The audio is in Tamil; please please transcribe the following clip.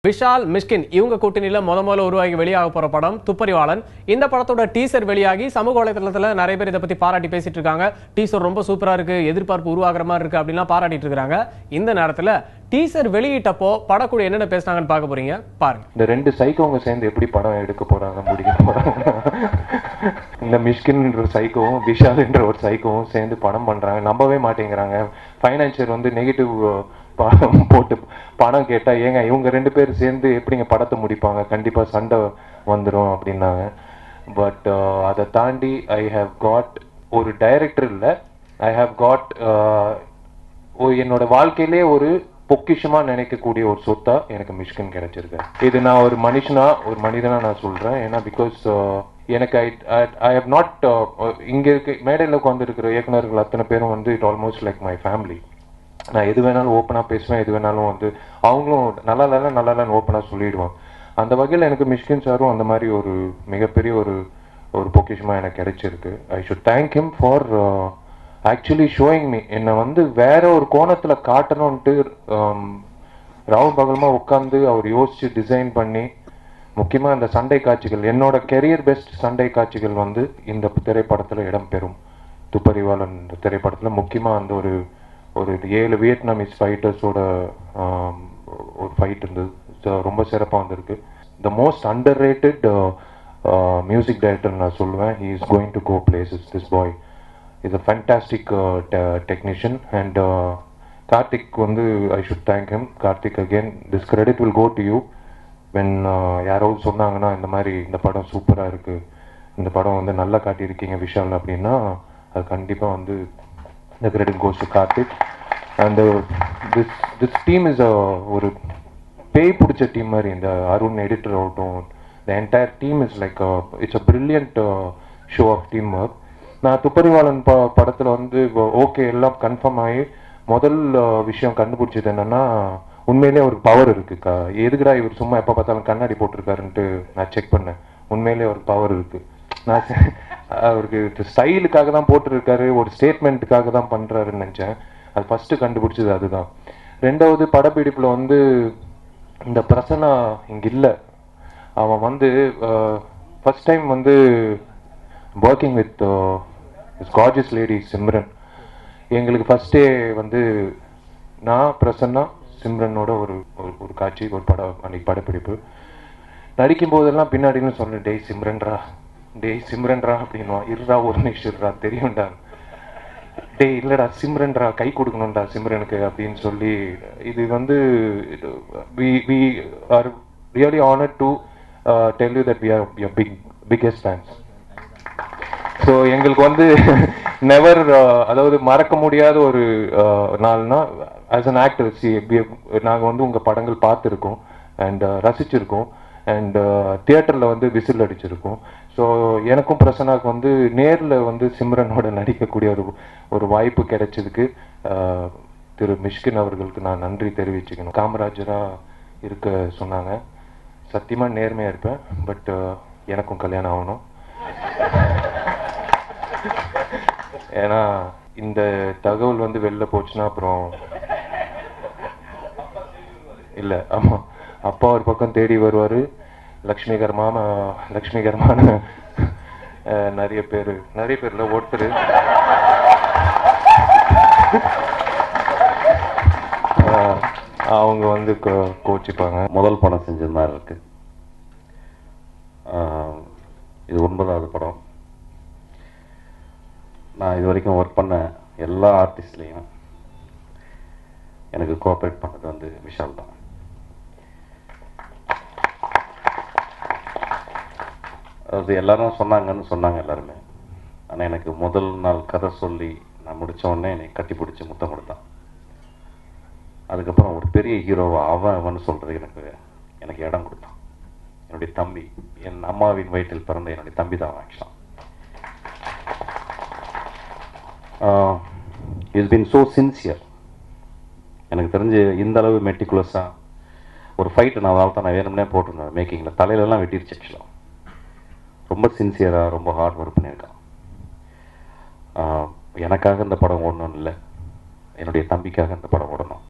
விஷால் மிஷ்கின் இவங்க கூட்டணியில முதல்ல உருவாகி வெளியாக போற படம் துப்பறிவாளன். இந்த படத்தோட டீசர் வெளியாகி சமூக வலைதளத்துல நிறைய பேர் இதை பத்தி பாராட்டி பேசிட்டு இருக்காங்க. டீசர் ரொம்ப சூப்பரா இருக்கு, எதிர்பார்ப்பு உருவாகிற மாதிரி இருக்கு அப்படின்லாம் பாராட்டிட்டு இருக்காங்க. இந்த நேரத்துல டீசர் வெளியிட்டப்போ படக்குழு என்னென்ன பேசினாங்கன்னு பார்க்க போறீங்க, பாருங்க. இந்த ரெண்டு சைக்கோங்க சேர்ந்து எப்படி படம் எடுக்க போறாங்க, முடிக்க போறாங்க. இந்த மிஷ்கின் ஒரு சைக்கோவும் விஷால் என்ற ஒரு சைக்கோவும் சேர்ந்து படம் பண்றாங்க, நம்பவே மாட்டேங்கிறாங்க. ஃபைனான்சியர் வந்து நெகட்டிவ் போட்டு பணம் கேட்டா, ஏங்க இவங்க ரெண்டு பேர் சேர்ந்து எப்படிங்க படத்தை முடிப்பாங்க, கண்டிப்பா சண்டை வந்துடும் அப்படின்னாங்க. பட் அதை தாண்டி ஐ ஹவ் காட் ஒரு டைரக்டர் இல்லை, ஐ ஹவ் காட் என்னோட வாழ்க்கையிலே ஒரு பொக்கிஷமா நினைக்கக்கூடிய ஒரு சொத்தா எனக்கு மிஷ்கின் கிடைச்சிருக்கு. இது நான் ஒரு மனிதனா நான் சொல்றேன். ஏன்னா பிகாஸ் எனக்கு ஐ ஹவ் நாட் இங்க இருக்க மேடையில் உட்கார்ந்து இருக்கிற இயக்குநர்கள் அத்தனை பேரும் வந்து it almost like my family. நான் எது வேணாலும் ஓப்பனா பேசுவேன், எது வேணாலும் வந்து அவங்களும் நல்லா இல்லைன்னு ஓப்பனா சொல்லிடுவான். அந்த வகையில் எனக்கு மிஷ்கின் சாரும் அந்த மாதிரி ஒரு மிகப்பெரிய ஒரு பொக்கிஷமா எனக்கு கிடைச்சிருக்கு. ஐ should thank him for actually showing me. என்னை வந்து வேற ஒரு கோணத்துல காட்டணும்ட்டு ராவு பகலமா உட்காந்து அவர் யோசிச்சு டிசைன் பண்ணி, முக்கியமா இந்த சண்டை காட்சிகள், என்னோட கெரியர் பெஸ்ட் சண்டை காட்சிகள் வந்து இந்த திரைப்படத்துல இடம்பெறும். துப்பறிவாளன் திரைப்படத்துல முக்கியமா அந்த ஒரு 7 வியட்நாமீஸ் ஃபைட்டர்ஸோட ஒரு ஃபைட் இருந்தது. ரொம்ப சிறப்பாக வந்திருக்கு. The most under rated music director நான் சொல்லுவேன். He is going to go places. This boy is a fantastic technician. And Karthik வந்து I should thank him. Karthik again, this credit will go to you. When யாராவது சொன்னாங்கன்னா இந்த மாதிரி இந்த படம் சூப்பராக இருக்குது, இந்த படம் வந்து நல்லா காட்டியிருக்கீங்க விஷால் அப்படின்னா, அது கண்டிப்பாக வந்து the credit goes to Karthik. And this team is ஒரு பேய் பிடிச்ச டீம் மாதிரி. இந்த அருண் எடிட்டர் ஆகட்டும், the entire team is like it's a brilliant show of teamwork. நான் துப்பறிவாளன் படத்தில் வந்து ஓகே எல்லாம் கன்ஃபார்ம் ஆகி முதல் விஷயம் கண்டுபிடிச்சது என்னன்னா, உண்மையிலே அவருக்கு பவர் இருக்கு. எதுக்குடா இவர் சும்மா எப்போ பார்த்தாலும் கண்ணாடி போட்டிருக்காருன்ட்டு நான் செக் பண்ணேன். உண்மையிலே அவருக்கு பவர் இருக்கு. நான் அவருக்கு ஸ்டைலுக்காக தான் போட்டிருக்காரு, ஒரு ஸ்டேட்மெண்ட்டுக்காக தான் பண்றாருன்னு நினைச்சேன். அது ஃபர்ஸ்ட் கண்டுபிடிச்சது அதுதான். ரெண்டாவது, படப்பிடிப்புல வந்து இந்த பிரசன்னா இங்க இல்லை. அவன் வந்து ஃபர்ஸ்ட் டைம் வந்து working with gorgeous lady Simran. எங்களுக்கு ஃபர்ஸ்டே வந்து நான் பிரசன்னா சிம்ரனோட ஒரு காட்சி, ஒரு படம், அன்னைக்கு படப்பிடிப்பு நடிக்கும் போதெல்லாம் பின்னாடின்னு சொன்னேன், டேய் சிம்ரன்ரா அப்படின்வா. இருறா ஒரு நிமிஷம் இருறா, தெரியும்டா. டேய் இல்லடா சிம்ரன்ரா, கை கொடுக்கணும்டா சிம்ரனுக்கு அப்படின்னு சொல்லி. இது வந்து we are really honored to tell you that we are your biggest fans. So எங்களுக்கு வந்து நெவர் அதாவது மறக்க முடியாத ஒரு நாள்னா, ஆஸ் அன் ஆக்டர் நாங்கள் வந்து உங்கள் படங்கள் பார்த்துருக்கோம் அண்ட் ரசிச்சிருக்கோம் அண்ட் தியேட்டரில் வந்து விசில் அடிச்சிருக்கோம். ஸோ எனக்கும் பிரசன்னாவுக்கு வந்து நேரில் வந்து சிம்ரனோட நடிக்கக்கூடிய ஒரு வாய்ப்பு கிடைச்சதுக்கு திரு மிஷ்கின் அவர்களுக்கு நான் நன்றி தெரிவிச்சுக்கணும். காமராஜராக இருக்க சொன்னாங்க. சத்தியமாக நேர்மையாக இருப்பேன், பட் எனக்கும் கல்யாணம் ஆகணும். ஏன்னா இந்த தகவல் வந்து வெளில போச்சுன்னா அப்புறம் இல்லை. ஆமாம், அப்பா ஒரு பக்கம் தேடி வருவார், லக்ஷ்மிகரமான நிறைய பேர்ல ஒருத்தர் அவங்க வந்து கோச்சிப்பாங்க. முதல் படம் செஞ்சது மாதிரி இருக்கு. இது 9வது படம். நான் இது வரைக்கும் ஒர்க் பண்ண எல்லா ஆர்டிஸ்ட்லேயும் எனக்கு கோஆப்ரேட் பண்ணது வந்து விஷால் தான். அது எல்லாரும் சொன்னாங்க எல்லாருமே. ஆனால் எனக்கு முதல் நாள் கதை சொல்லி நான் முடித்த உடனே என்னை கட்டி பிடிச்சி முத்தம் கொடுத்தான். அதுக்கப்புறம் ஒரு பெரிய ஹீரோவை அவன் சொல்கிறது எனக்கு இடம் கொடுத்தான். என்னுடைய தம்பி, என் அம்மாவின் வயிற்றில் பிறந்த என்னுடைய தம்பி தான் ஆக்சுவலாக. Is been so sincere. எனக்கு தெரிஞ்சு இந்த அளவு மெட்டிகுலஸாக ஒரு ஃபைட்டு நான் வேணும்னே போட்டிருந்தேன். மேக்கிங்கில் தலையிலலாம் வெட்டிருச்சு ஆக்சுவலாக. ரொம்ப சின்சியராக ரொம்ப ஹார்ட் ஒர்க் பண்ணியிருக்கான். எனக்காக இந்த படம் ஓடணும் இல்லை, என்னுடைய தம்பிக்காக இந்த படம் ஓடணும்.